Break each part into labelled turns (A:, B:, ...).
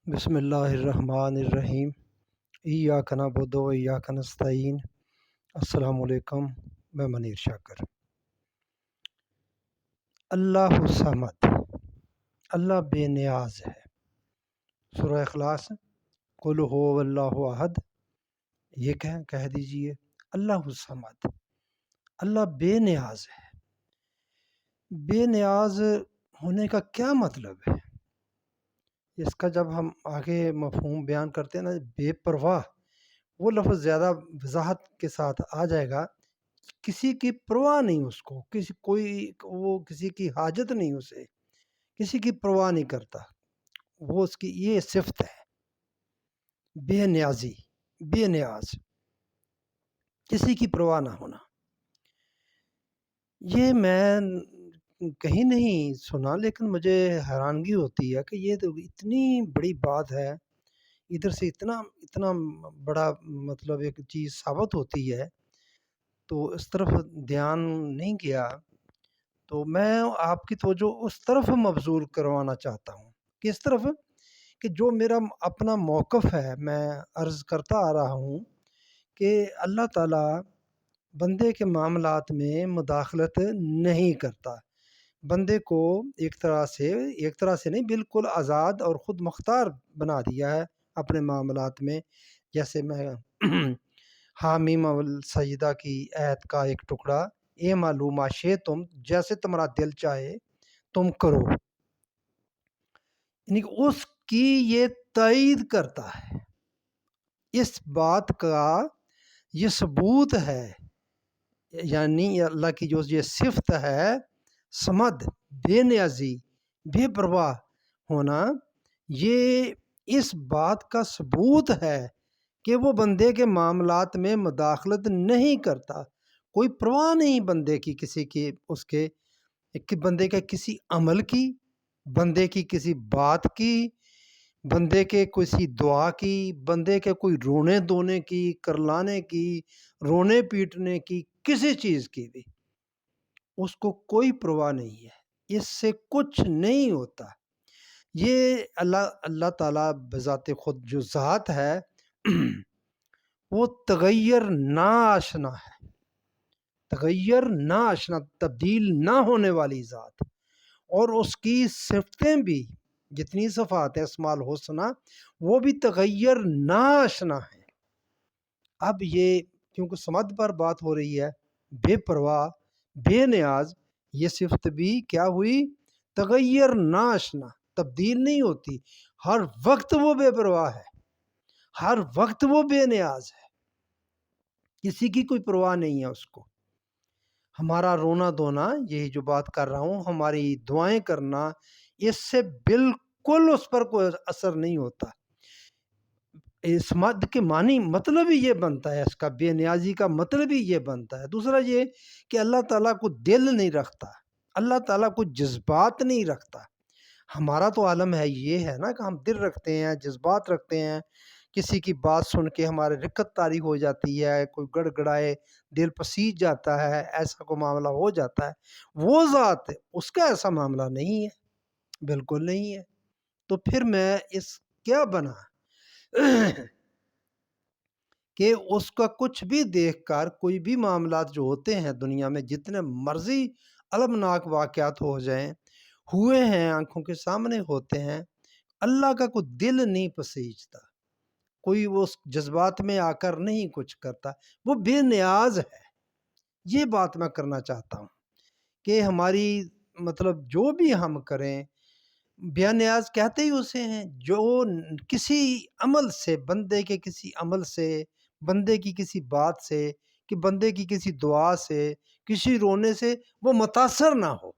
A: بسم اللہ الرحمن الرحیم۔ ایاک نعبد و ایاک نستعین۔ السلام علیکم، میں منیر شاکر۔ اللہ الصمد، اللہ بے نیاز ہے۔ سورہ اخلاص، قل هو اللہ احد، یہ کہہ دیجئے اللہ الصمد، اللہ بے نیاز ہے۔ بے نیاز ہونے کا کیا مطلب ہے؟ اس کا جب ہم آگے مفہوم بیان کرتے ہیں نا، بے پرواہ، وہ لفظ زیادہ وضاحت کے ساتھ آ جائے گا۔ کسی کی پرواہ نہیں اس کو، وہ کسی کی حاجت نہیں، اسے کسی کی پرواہ نہیں کرتا، وہ اس کی یہ صفت ہے، بے نیازی، بے نیاز، کسی کی پرواہ نہ ہونا۔ یہ میں کہیں نہیں سنا، لیکن مجھے حیرانگی ہوتی ہے کہ یہ تو اتنی بڑی بات ہے، ادھر سے اتنا بڑا مطلب ایک چیز ثابت ہوتی ہے، تو اس طرف دھیان نہیں گیا۔ تو میں آپ کی توجہ اس طرف مبذول کروانا چاہتا ہوں، کس طرف؟ کہ جو میرا اپنا موقف ہے، میں عرض کرتا آ رہا ہوں کہ اللہ تعالیٰ بندے کے معاملات میں مداخلت نہیں کرتا، بندے کو ایک طرح سے نہیں، بالکل آزاد اور خود مختار بنا دیا ہے اپنے معاملات میں۔ جیسے میں حامیم السجدہ کی آیت کا ایک ٹکڑا، اے معلوم آشے تم، جیسے تمہارا دل چاہے تم کرو، یعنی کہ اس کی یہ تائید کرتا ہے، اس بات کا یہ ثبوت ہے، یعنی اللہ کی جو یہ صفت ہے، صمد، بے نیازی، بے پرواہ ہونا، یہ اس بات کا ثبوت ہے کہ وہ بندے کے معاملات میں مداخلت نہیں کرتا، کوئی پرواہ نہیں بندے کی، کسی کی، اس کے بندے کے کسی عمل کی، بندے کی کسی بات کی، بندے کے کسی دعا کی، بندے کے کوئی رونے دھونے کی، کرلانے کی، رونے پیٹنے کی، کسی چیز کی بھی اس کو کوئی پرواہ نہیں ہے، اس سے کچھ نہیں ہوتا۔ یہ اللہ تعالیٰ بذات خود جو ذات ہے وہ تغیر نا آشنا ہے، تغیر نا آشنا، تبدیل نہ ہونے والی ذات، اور اس کی صفتیں بھی، جتنی صفات ہیں اسماء الحسنہ، وہ بھی تغیر نا آشنا ہیں۔ اب یہ کیونکہ صمد پر بات ہو رہی ہے، بے پرواہ، بے نیاز، یہ صفت بھی کیا ہوئی؟ تغیر نا آشنا، تبدیل نہیں ہوتی، ہر وقت وہ بے پرواہ ہے، ہر وقت وہ بے نیاز ہے، کسی کی کوئی پرواہ نہیں ہے اس کو۔ ہمارا رونا دھونا، یہی جو بات کر رہا ہوں، ہماری دعائیں کرنا، اس سے بالکل اس پر کوئی اثر نہیں ہوتا۔ صمد کے معنی مطلب ہی یہ بنتا ہے، اس کا بے نیازی کا مطلب ہی یہ بنتا ہے۔ دوسرا یہ کہ اللہ تعالیٰ کو دل نہیں رکھتا، اللہ تعالیٰ کو جذبات نہیں رکھتا۔ ہمارا تو عالم ہے، یہ ہے نا کہ ہم دل رکھتے ہیں، جذبات رکھتے ہیں، کسی کی بات سن کے ہمارے رکت طاری ہو جاتی ہے، کوئی گڑ گڑائے دل پسیج جاتا ہے، ایسا کوئی معاملہ ہو جاتا ہے۔ وہ ذات، اس کا ایسا معاملہ نہیں ہے، بالکل نہیں ہے۔ تو پھر میں کیا بنا کہ اس کا کچھ بھی دیکھ کر، کوئی بھی معاملات جو ہوتے ہیں دنیا میں، جتنے مرضی المناک واقعات ہو جائیں، ہوئے ہیں، آنکھوں کے سامنے ہوتے ہیں، اللہ کا کوئی دل نہیں پسیجتا، کوئی وہ جذبات میں آ کر نہیں کچھ کرتا، وہ بے نیاز ہے۔ یہ بات میں کرنا چاہتا ہوں کہ ہماری مطلب جو بھی ہم کریں، بے نیاز کہتے ہی اسے ہیں جو کسی عمل سے، بندے کے کسی عمل سے، بندے کی کسی بات سے، کہ بندے کی کسی دعا سے، کسی رونے سے وہ متاثر نہ ہو۔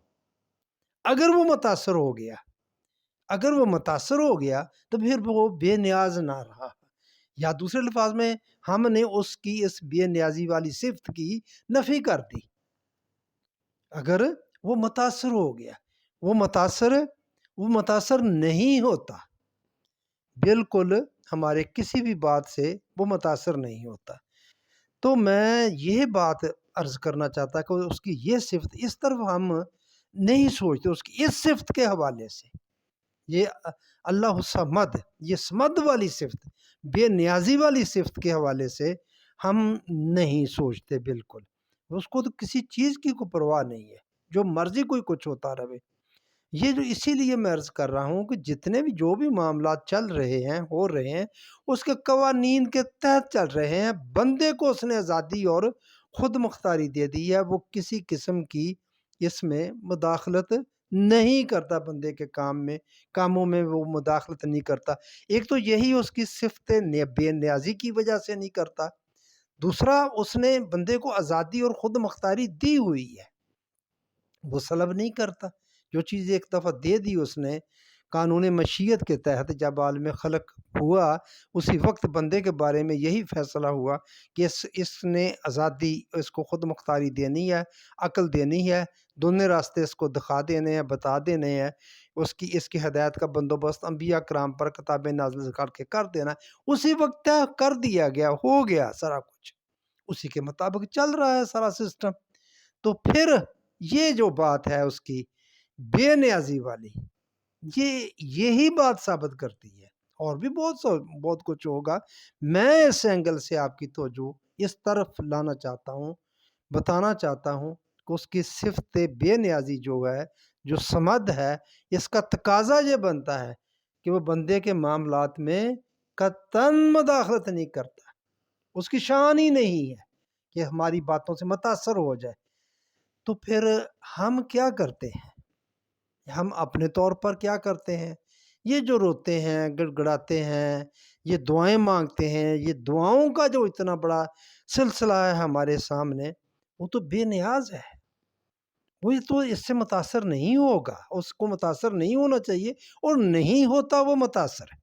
A: اگر وہ متاثر ہو گیا، اگر وہ متاثر ہو گیا تو پھر وہ بے نیاز نہ رہا، یا دوسرے الفاظ میں ہم نے اس کی اس بے نیازی والی صفت کی نفی کر دی۔ اگر وہ متاثر ہو گیا، وہ متاثر نہیں ہوتا، بالکل ہمارے کسی بھی بات سے وہ متاثر نہیں ہوتا۔ تو میں یہ بات عرض کرنا چاہتا کہ اس کی یہ صفت، اس طرف ہم نہیں سوچتے، اس کی اس صفت کے حوالے سے، یہ اللہ الصمد، یہ سمد والی صفت، بے نیازی والی صفت کے حوالے سے ہم نہیں سوچتے بالکل۔ اس کو تو کسی چیز کی کوئی پرواہ نہیں ہے، جو مرضی کوئی کچھ ہوتا رہے۔ یہ جو اسی لیے میں عرض کر رہا ہوں کہ جتنے بھی جو بھی معاملات چل رہے ہیں ہو رہے ہیں اس کے قوانین کے تحت چل رہے ہیں۔ بندے کو اس نے آزادی اور خود مختاری دے دی ہے، وہ کسی قسم کی اس میں مداخلت نہیں کرتا، بندے کے کاموں میں وہ مداخلت نہیں کرتا۔ ایک تو یہی اس کی صفت بے نیازی کی وجہ سے نہیں کرتا، دوسرا اس نے بندے کو آزادی اور خود مختاری دی ہوئی ہے، وہ سلب نہیں کرتا۔ جو چیز ایک دفعہ دے دی اس نے قانون مشیت کے تحت، جب عالم خلق ہوا اسی وقت بندے کے بارے میں یہی فیصلہ ہوا کہ اس نے آزادی، اس کو خود مختاری دینی ہے، عقل دینی ہے، دونوں راستے اس کو دکھا دینے ہیں، بتا دینے ہیں، اس کی ہدایت کا بندوبست انبیاء کرام پر کتابیں نازل کر کے کر دینا ہے۔ اسی وقت طے کر دیا گیا، ہو گیا سارا کچھ، اسی کے مطابق چل رہا ہے سارا سسٹم۔ تو پھر یہ جو بات ہے اس کی بے نیازی والی، یہی بات ثابت کرتی ہے۔ اور بھی بہت کچھ ہوگا، میں اس اینگل سے آپ کی توجہ اس طرف لانا چاہتا ہوں، بتانا چاہتا ہوں کہ اس کی صفت بے نیازی جو ہے، جو سمد ہے، اس کا تقاضا یہ بنتا ہے کہ وہ بندے کے معاملات میں قطعاً مداخلت نہیں کرتا، اس کی شان ہی نہیں ہے کہ ہماری باتوں سے متاثر ہو جائے۔ تو پھر ہم کیا کرتے ہیں؟ ہم اپنے طور پر کیا کرتے ہیں؟ یہ جو روتے ہیں، گڑ گڑاتے ہیں، یہ دعائیں مانگتے ہیں، یہ دعاؤں کا جو اتنا بڑا سلسلہ ہے ہمارے سامنے، وہ تو بے نیاز ہے، وہ تو اس سے متاثر نہیں ہوگا، اس کو متاثر نہیں ہونا چاہیے، اور نہیں ہوتا وہ متاثر۔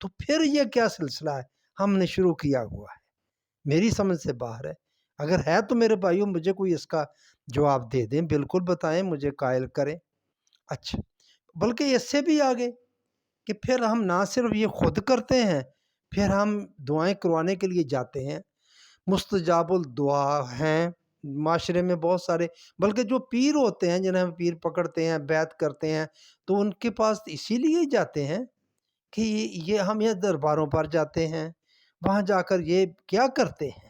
A: تو پھر یہ کیا سلسلہ ہے ہم نے شروع کیا ہوا ہے؟ میری سمجھ سے باہر ہے۔ اگر ہے تو میرے بھائیوں مجھے کوئی اس کا جواب دے دیں، بالکل بتائیں، مجھے قائل کریں۔ اچھا، بلکہ اس سے بھی آگے کہ پھر ہم نہ صرف یہ خود کرتے ہیں، پھر ہم دعائیں کروانے کے لیے جاتے ہیں، مستجاب الدعا ہیں معاشرے میں بہت سارے، بلکہ جو پیر ہوتے ہیں جنہیں ہم پیر پکڑتے ہیں، بیعت کرتے ہیں، تو ان کے پاس اسی لیے جاتے ہیں کہ یہ ہم یہ درباروں پر جاتے ہیں، وہاں جا کر یہ کیا کرتے ہیں؟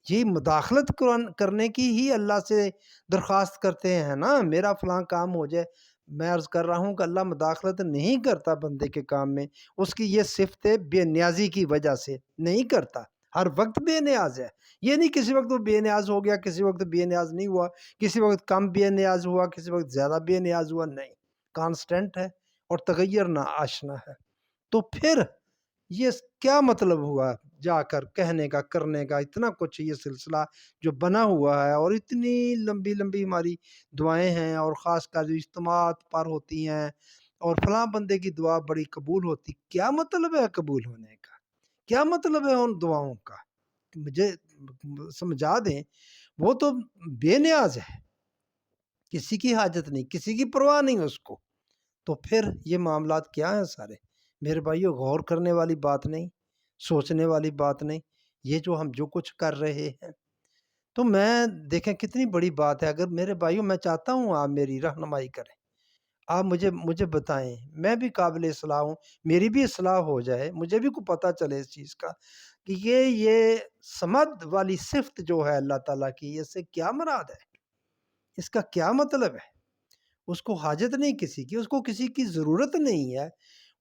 A: یہ مداخلت کرنے کی ہی اللہ سے درخواست کرتے ہیں نا، میرا فلاں کام ہو جائے۔ میں عرض کر رہا ہوں کہ اللہ مداخلت نہیں کرتا بندے کے کام میں، اس کی یہ صفت بے نیازی کی وجہ سے نہیں کرتا، ہر وقت بے نیاز ہے۔ یہ نہیں کسی وقت وہ بے نیاز ہو گیا، کسی وقت بے نیاز نہیں ہوا، کسی وقت کم بے نیاز ہوا، کسی وقت زیادہ بے نیاز ہوا، نہیں، کانسٹنٹ ہے اور تغیر نہ آشنا ہے۔ تو پھر یہ کیا مطلب ہوا جا کر کہنے کا، کرنے کا، اتنا کچھ یہ سلسلہ جو بنا ہوا ہے، اور اتنی لمبی لمبی ہماری دعائیں ہیں، اور خاص کر جو اجتماعات پر ہوتی ہیں، اور فلاں بندے کی دعا بڑی قبول ہوتی۔ کیا مطلب ہے قبول ہونے کا؟ کیا مطلب ہے ان دعاؤں کا؟ مجھے سمجھا دیں۔ وہ تو بے نیاز ہے، کسی کی حاجت نہیں، کسی کی پرواہ نہیں اس کو۔ تو پھر یہ معاملات کیا ہیں سارے؟ میرے بھائیو، غور کرنے والی بات نہیں، سوچنے والی بات نہیں، یہ جو ہم جو کچھ کر رہے ہیں۔ تو میں دیکھیں کتنی بڑی بات ہے۔ اگر میرے بھائیو، میں چاہتا ہوں آپ میری رہنمائی کریں، آپ مجھے بتائیں، میں بھی قابل اصلاح ہوں، میری بھی اصلاح ہو جائے، مجھے بھی کو پتہ چلے اس چیز کا کہ یہ سمد والی صفت جو ہے اللہ تعالیٰ کی، اس سے کیا مراد ہے، اس کا کیا مطلب ہے؟ اس کو حاجت نہیں کسی کی، اس کو کسی کی ضرورت نہیں ہے،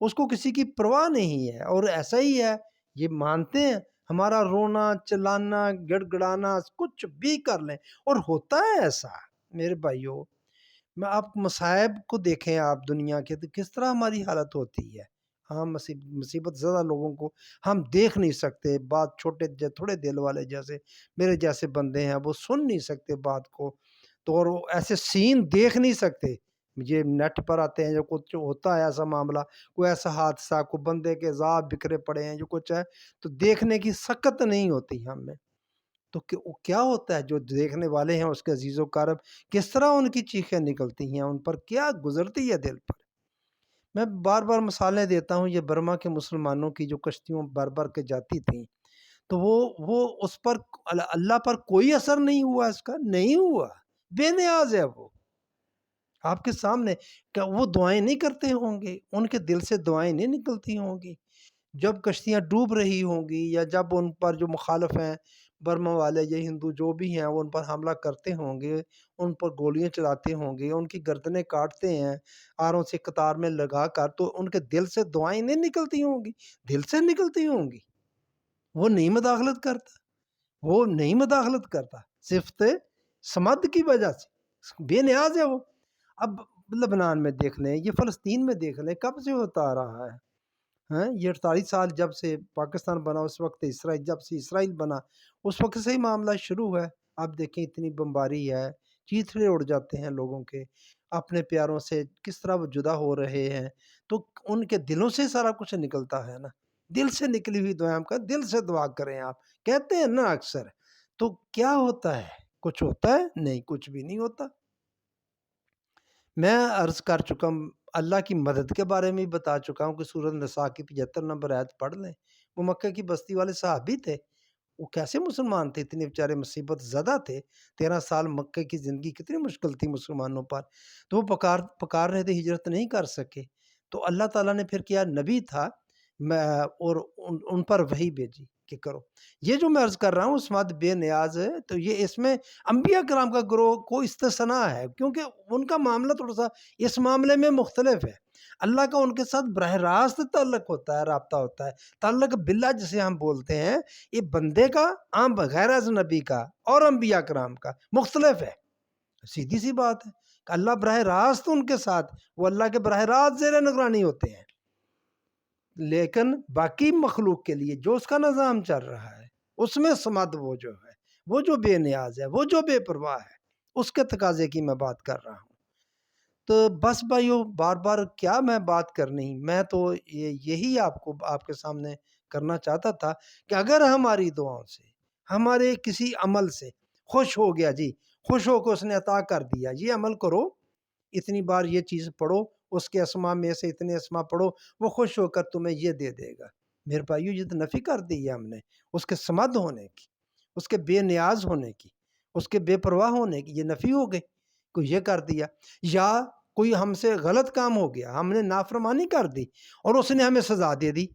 A: اس کو کسی کی پرواہ نہیں ہے، اور ایسا ہی ہے، یہ مانتے ہیں ہمارا رونا چلانا گڑ گڑانا کچھ بھی کر لیں، اور ہوتا ہے ایسا۔ میرے بھائیوں، میں آپ مصائب کو دیکھیں، آپ دنیا کے، تو کس طرح ہماری حالت ہوتی ہے۔ ہم مصیبت زدہ لوگوں کو ہم دیکھ نہیں سکتے، بات تھوڑے دل والے جیسے میرے جیسے بندے ہیں، وہ سن نہیں سکتے بات کو، تو اور وہ ایسے سین دیکھ نہیں سکتے۔ یہ نیٹ پر آتے ہیں جو کچھ ہوتا ہے ایسا معاملہ، کوئی ایسا حادثہ، کوئی بندے کے عذاب بکھرے پڑے ہیں، جو کچھ ہے، تو دیکھنے کی سکت نہیں ہوتی ہم میں۔ تو کیا ہوتا ہے جو دیکھنے والے ہیں اس کے عزیز و کارب، کس طرح ان کی چیخیں نکلتی ہیں، ان پر کیا گزرتی ہے دل پر۔ میں بار بار مثالیں دیتا ہوں، یہ برما کے مسلمانوں کی جو کشتیوں بر بر کے جاتی تھیں، تو وہ اس پر اللہ پر کوئی اثر نہیں ہوا، اس کا نہیں ہوا، بے نیاز ہے وہ، آپ کے سامنے، کیا وہ دعائیں نہیں کرتے ہوں گے؟ ان کے دل سے دعائیں نہیں نکلتی ہوں گی؟ جب کشتیاں ڈوب رہی ہوں گی، یا جب ان پر جو مخالف ہیں، برما والے یا ہندو جو بھی ہیں، وہ ان پر حملہ کرتے ہوں گے، ان پر گولیاں چلاتے ہوں گے، ان کی گردنیں کاٹتے ہیں آروں سے قطار میں لگا کر، تو ان کے دل سے دعائیں نہیں نکلتی ہوں گی؟ دل سے نکلتی ہوں گی۔ وہ نہیں مداخلت کرتا، وہ نہیں مداخلت کرتا، صفت سمد کی وجہ سے بے نیاز ہے وہ۔ اب لبنان میں دیکھ لیں، یہ فلسطین میں دیکھ لیں، کب سے ہوتا آ رہا ہے؟ ہاں، یہ 48 سال جب سے پاکستان بنا، اس وقت اسرائیل، جب سے اسرائیل بنا اس وقت سے ہی معاملہ شروع ہے۔ اب دیکھیں اتنی بمباری ہے، چیتھڑے اڑ جاتے ہیں لوگوں کے، اپنے پیاروں سے کس طرح وہ جدا ہو رہے ہیں، تو ان کے دلوں سے سارا کچھ نکلتا ہے نا۔ دل سے نکلی ہوئی دعائیں کا دل سے دعا کریں، آپ کہتے ہیں نا اکثر، تو کیا ہوتا ہے؟ کچھ ہوتا ہے؟ نہیں، کچھ بھی نہیں ہوتا۔ میں عرض کر چکا ہوں، اللہ کی مدد کے بارے میں بتا چکا ہوں کہ سورۃ نساء کی 75 نمبر آیت پڑھ لیں۔ وہ مکہ کی بستی والے صحابی تھے، وہ کیسے مسلمان تھے؟ اتنے بیچارے مصیبت زدہ تھے، 13 سال مکہ کی زندگی کتنی مشکل تھی مسلمانوں پر، تو وہ پکار رہے تھے، ہجرت نہیں کر سکے، تو اللہ تعالیٰ نے پھر کیا، نبی تھا اور ان پر وحی بھیجی کہ کرو۔ یہ جو میں عرض کر رہا ہوں اس وقت بے نیاز ہے، تو یہ اس میں انبیاء کرام کا گروہ کو استثناء ہے، کیونکہ ان کا معاملہ تھوڑا سا اس معاملے میں مختلف ہے۔ اللہ کا ان کے ساتھ براہ راست تعلق ہوتا ہے، رابطہ ہوتا ہے، تعلق باللہ جسے ہم بولتے ہیں۔ یہ بندے کا عام غیر از نبی کا اور انبیاء کرام کا مختلف ہے، سیدھی سی بات ہے کہ اللہ براہ راست ان کے ساتھ، وہ اللہ کے براہ راست زیر نگرانی ہوتے ہیں، لیکن باقی مخلوق کے لیے جو اس کا نظام چل رہا ہے، اس میں سمد وہ جو ہے، وہ جو بے نیاز ہے، وہ جو بے پرواہ ہے، اس کے تقاضے کی میں بات کر رہا ہوں۔ تو بس بھائیو، بار بار کیا میں بات کرنی، میں تو یہی آپ کے سامنے کرنا چاہتا تھا کہ اگر ہماری دعاؤں سے، ہمارے کسی عمل سے خوش ہو گیا، جی خوش ہو کے اس نے عطا کر دیا، یہ عمل کرو، اتنی بار یہ چیز پڑھو، اس کے اسما میں سے اتنے اسما پڑھو، وہ خوش ہو کر تمہیں یہ دے دے گا۔ میرے بھائیو، یہ تو نفی کر دی ہے ہم نے اس کے سمد ہونے کی، اس کے بے نیاز ہونے کی، اس کے بے پرواہ ہونے کی، یہ نفی ہو گئی۔ کوئی یہ کر دیا، یا کوئی ہم سے غلط کام ہو گیا، ہم نے نافرمانی کر دی اور اس نے ہمیں سزا دے دی،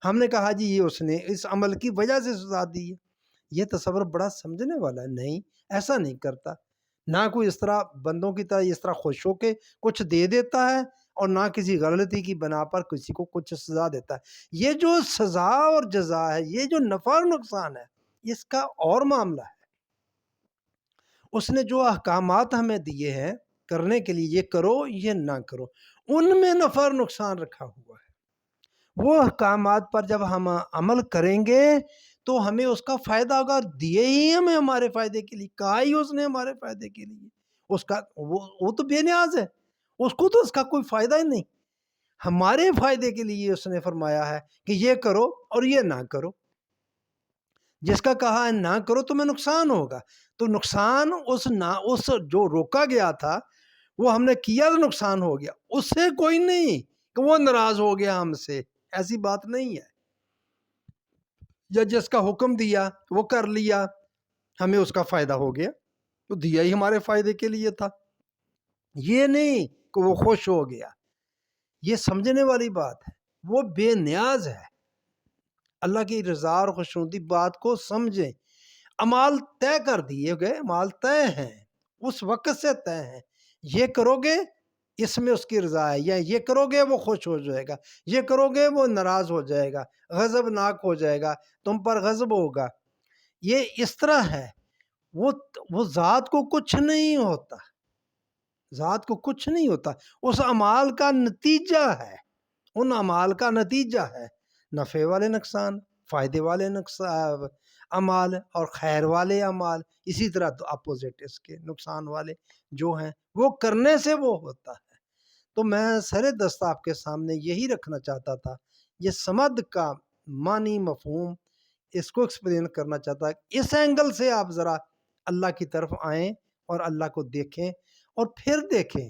A: ہم نے کہا جی یہ اس نے اس عمل کی وجہ سے سزا دی ہے، یہ تصور بڑا سمجھنے والا ہے۔ نہیں، ایسا نہیں کرتا، نہ کوئی اس طرح بندوں کی طرح اس طرح خوش ہو کے کچھ دے دیتا ہے، اور نہ کسی غلطی کی بنا پر کسی کو کچھ سزا دیتا ہے۔ یہ جو سزا اور جزا ہے، یہ جو نفع اور نقصان ہے، اس کا اور معاملہ ہے۔ اس نے جو احکامات ہمیں دیے ہیں کرنے کے لیے، یہ کرو یہ نہ کرو، ان میں نفع اور نقصان رکھا ہوا ہے۔ وہ احکامات پر جب ہم عمل کریں گے تو ہمیں اس کا فائدہ ہوگا، دیے ہی ہمیں ہمارے فائدے کے لیے، کہا ہی اس نے ہمارے فائدے کے لیے، اس کا وہ تو بے نیاز ہے، اس کو تو اس کا کوئی فائدہ ہی نہیں، ہمارے فائدے کے لیے اس نے فرمایا ہے کہ یہ کرو اور یہ نہ کرو۔ جس کا کہا ہے نہ کرو تمہیں نقصان ہوگا، تو نقصان اس جو روکا گیا تھا، وہ ہم نے کیا تو نقصان ہو گیا، اس سے کوئی نہیں کہ وہ ناراض ہو گیا ہم سے، ایسی بات نہیں ہے۔ یا جس کا حکم دیا وہ کر لیا، ہمیں اس کا فائدہ ہو گیا، تو دیا ہی ہمارے فائدے کے لیے تھا، یہ نہیں کہ وہ خوش ہو گیا۔ یہ سمجھنے والی بات ہے، وہ بے نیاز ہے۔ اللہ کی رضا اور خوشنودی بات کو سمجھیں۔ اعمال طے کر دیے گئے، اعمال طے ہیں، اس وقت سے طے ہیں، یہ کرو گے اس میں اس کی رضا ہے، یا یہ کرو گے وہ خوش ہو جائے گا، یہ کرو گے وہ ناراض ہو جائے گا، غضب ناک ہو جائے گا، تم پر غضب ہوگا، یہ اس طرح ہے۔ وہ ذات کو کچھ نہیں ہوتا، ذات کو کچھ نہیں ہوتا، اس اعمال کا نتیجہ ہے، ان اعمال کا نتیجہ ہے، نفع والے نقصان، فائدے والے نقصان اعمال اور خیر والے اعمال، اسی طرح تو اپوزٹ اس کے نقصان والے جو ہیں، وہ کرنے سے وہ ہوتا ہے۔ تو میں سر دست آپ کے سامنے یہی رکھنا چاہتا تھا، یہ سمد کا معنی مفہوم اس کو ایکسپلین کرنا چاہتا ہے، اس اینگل سے آپ ذرا اللہ کی طرف آئیں اور اللہ کو دیکھیں، اور پھر دیکھیں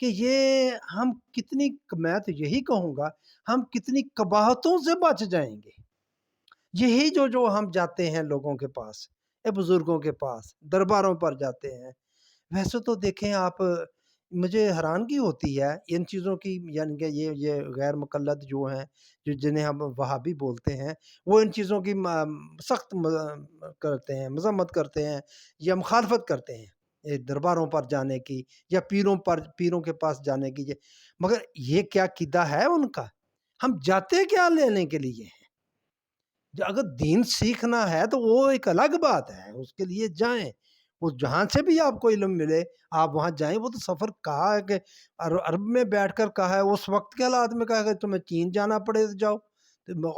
A: کہ یہ ہم کتنی، میں تو یہی کہوں گا، ہم کتنی قباحتوں سے بچ جائیں گے۔ یہی جو ہم جاتے ہیں لوگوں کے پاس، بزرگوں کے پاس، درباروں پر جاتے ہیں، ویسے تو دیکھیں آپ، مجھے حیرانگی ہوتی ہے ان چیزوں کی، یعنی کہ یہ غیر مقلد جو ہیں، جنہیں ہم وہابی بولتے ہیں، وہ ان چیزوں کی سخت کرتے ہیں، مذمت کرتے ہیں یا مخالفت کرتے ہیں، درباروں پر جانے کی یا پیروں کے پاس جانے کی، مگر یہ کیا قیدہ ہے ان کا؟ ہم جاتے کیا لینے کے لیے ہیں؟ اگر دین سیکھنا ہے تو وہ ایک الگ بات ہے، اس کے لیے جائیں، وہ جہاں سے بھی آپ کو علم ملے آپ وہاں جائیں۔ وہ تو سفر کہا ہے کہ عرب میں بیٹھ کر کہا ہے، اس وقت کے حالات میں کہا ہے کہ تمہیں چین جانا پڑے تو جاؤ،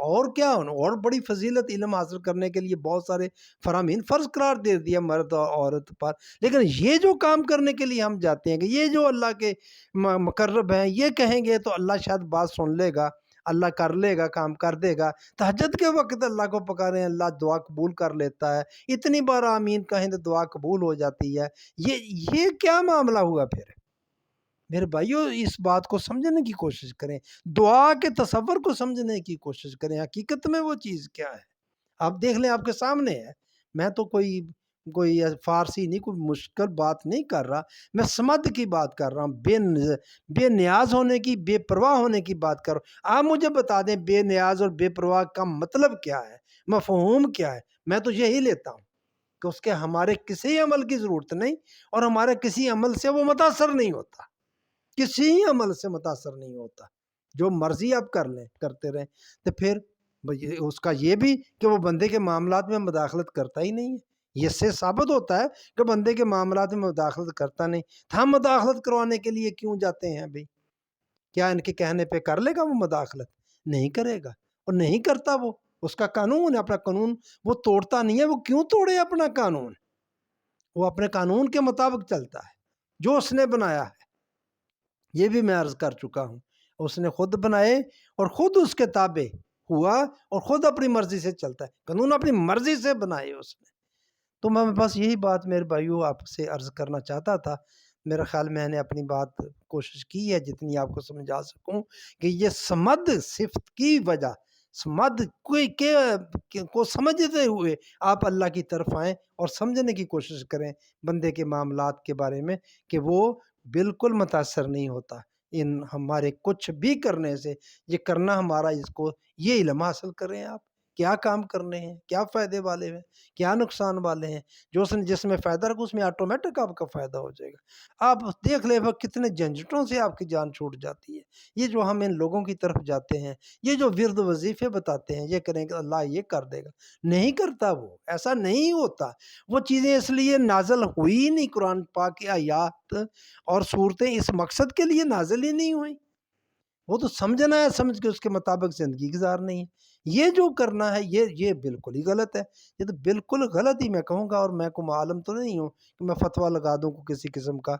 A: اور کیا ہونا، اور بڑی فضیلت علم حاصل کرنے کے لیے بہت سارے فرامین فرض قرار دے دیا مرد اور عورت پر۔ لیکن یہ جو کام کرنے کے لیے ہم جاتے ہیں کہ یہ جو اللہ کے مقرب ہیں یہ کہیں گے تو اللہ شاید بات سن لے گا، اللہ کر لے گا، کام کر دے گا۔ تہجد کے وقت اللہ کو پکاریں، اللہ دعا قبول کر لیتا ہے، اتنی بار آمین کہیں تو دعا قبول ہو جاتی ہے۔ یہ کیا معاملہ ہوا پھر؟ میرے بھائیو اس بات کو سمجھنے کی کوشش کریں، دعا کے تصور کو سمجھنے کی کوشش کریں، حقیقت میں وہ چیز کیا ہے۔ آپ دیکھ لیں، آپ کے سامنے ہے۔ میں تو کوئی فارسی نہیں، کوئی مشکل بات نہیں کر رہا، میں سمد کی بات کر رہا ہوں، بے نیاز ہونے کی، بے پرواہ ہونے کی بات کر رہا ہوں۔ آپ مجھے بتا دیں بے نیاز اور بے پرواہ کا مطلب کیا ہے، مفہوم کیا ہے؟ میں تو یہی لیتا ہوں کہ اس کے ہمارے کسی عمل کی ضرورت نہیں، اور ہمارے کسی عمل سے وہ متاثر نہیں ہوتا، کسی عمل سے متاثر نہیں ہوتا، جو مرضی آپ کر لیں، کرتے رہیں۔ تو پھر اس کا یہ بھی کہ وہ بندے کے معاملات میں مداخلت کرتا ہی نہیں ہے، یہ سے ثابت ہوتا ہے کہ بندے کے معاملات میں مداخلت کرتا نہیں۔ ہم مداخلت کروانے کے لیے کیوں جاتے ہیں بھائی؟ کیا ان کے کہنے پہ کر لے گا وہ مداخلت؟ نہیں کرے گا، اور نہیں کرتا وہ، اس کا قانون ہے، اپنا قانون وہ توڑتا نہیں ہے۔ وہ کیوں توڑے اپنا قانون؟ وہ اپنے قانون کے مطابق چلتا ہے جو اس نے بنایا ہے۔ یہ بھی میں عرض کر چکا ہوں، اس نے خود بنائے اور خود اس کے تابع ہوا اور خود اپنی مرضی سے چلتا ہے، قانون اپنی مرضی سے بنائے اس نے۔ تو میں بس یہی بات میرے بھائیوں آپ سے عرض کرنا چاہتا تھا۔ میرا خیال میں نے اپنی بات کوشش کی ہے جتنی آپ کو سمجھا سکوں کہ یہ سمد صفت کی وجہ، سمد کو سمجھتے ہوئے آپ اللہ کی طرف آئیں اور سمجھنے کی کوشش کریں بندے کے معاملات کے بارے میں، کہ وہ بالکل متاثر نہیں ہوتا ان ہمارے کچھ بھی کرنے سے۔ یہ کرنا ہمارا، اس کو یہ علم حاصل کریں آپ، کیا کام کرنے ہیں، کیا فائدے والے ہیں، کیا نقصان والے ہیں۔ جس میں فائدہ رکھو اس میں آٹومیٹک آپ کا فائدہ ہو جائے گا۔ آپ دیکھ لیں وہ کتنے جھنجھٹوں سے آپ کی جان چھوٹ جاتی ہے۔ یہ جو ہم ان لوگوں کی طرف جاتے ہیں، یہ جو ورد وظیفے بتاتے ہیں، یہ کریں گے اللہ یہ کر دے گا، نہیں کرتا، وہ ایسا نہیں ہوتا۔ وہ چیزیں اس لیے نازل ہوئی نہیں، قرآن پاک کی آیات اور صورتیں اس مقصد کے لیے نازل ہی نہیں ہوئی۔ وہ تو سمجھنا ہے، سمجھ کے اس کے مطابق زندگی گزارنی ہے۔ یہ جو کرنا ہے یہ بالکل ہی غلط ہے، یہ تو بالکل غلط ہی میں کہوں گا۔ اور میں کوئی عالم تو نہیں ہوں کہ میں فتویٰ لگا دوں کو کسی قسم کا،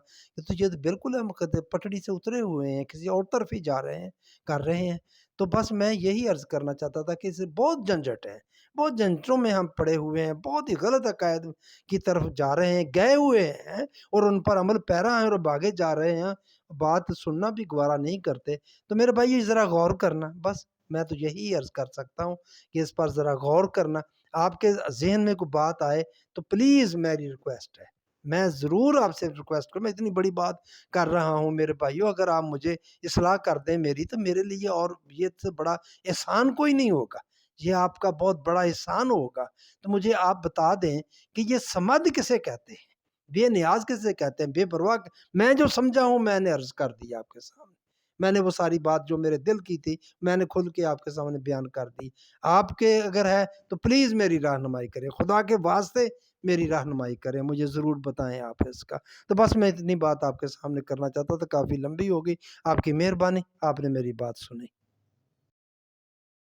A: یہ تو بالکل ہم پٹڑی سے اترے ہوئے ہیں، کسی اور طرف ہی جا رہے ہیں، کر رہے ہیں۔ تو بس میں یہی عرض کرنا چاہتا تھا کہ اسے بہت جھنجھٹ ہے، بہت جھنجھٹوں میں ہم پڑے ہوئے ہیں، بہت ہی غلط عقائد کی طرف جا رہے ہیں، گئے ہوئے ہیں اور ان پر عمل پیرا ہیں اور بھاگے جا رہے ہیں، بات سننا بھی گوارا نہیں کرتے۔ تو میرے بھائی ذرا غور کرنا، بس میں تو یہی عرض کر سکتا ہوں کہ اس پر ذرا غور کرنا۔ آپ کے ذہن میں کوئی بات آئے تو پلیز میری ریکویسٹ ہے، میں ضرور آپ سے ریکویسٹ کروں، میں اتنی بڑی بات کر رہا ہوں میرے بھائیوں، اگر آپ مجھے اصلاح کر دیں میری، تو میرے لیے اور یہ سے بڑا احسان کوئی نہیں ہوگا، یہ آپ کا بہت بڑا احسان ہوگا۔ تو مجھے آپ بتا دیں کہ یہ سمد کسے کہتے ہیں، بے نیاز کسے کہتے ہیں، بے پرواہ۔ میں جو سمجھا ہوں میں نے عرض کر دیا آپ کے سامنے، میں نے وہ ساری بات جو میرے دل کی تھی میں نے کھل کے آپ کے سامنے بیان کر دی۔ آپ کے اگر ہے تو پلیز میری رہنمائی کریں، خدا کے واسطے میری رہنمائی کریں، مجھے ضرور بتائیں آپ اس کا۔ تو بس میں اتنی بات آپ کے سامنے کرنا چاہتا تھا، کافی لمبی ہوگی۔ آپ کی مہربانی، آپ نے میری بات سنی۔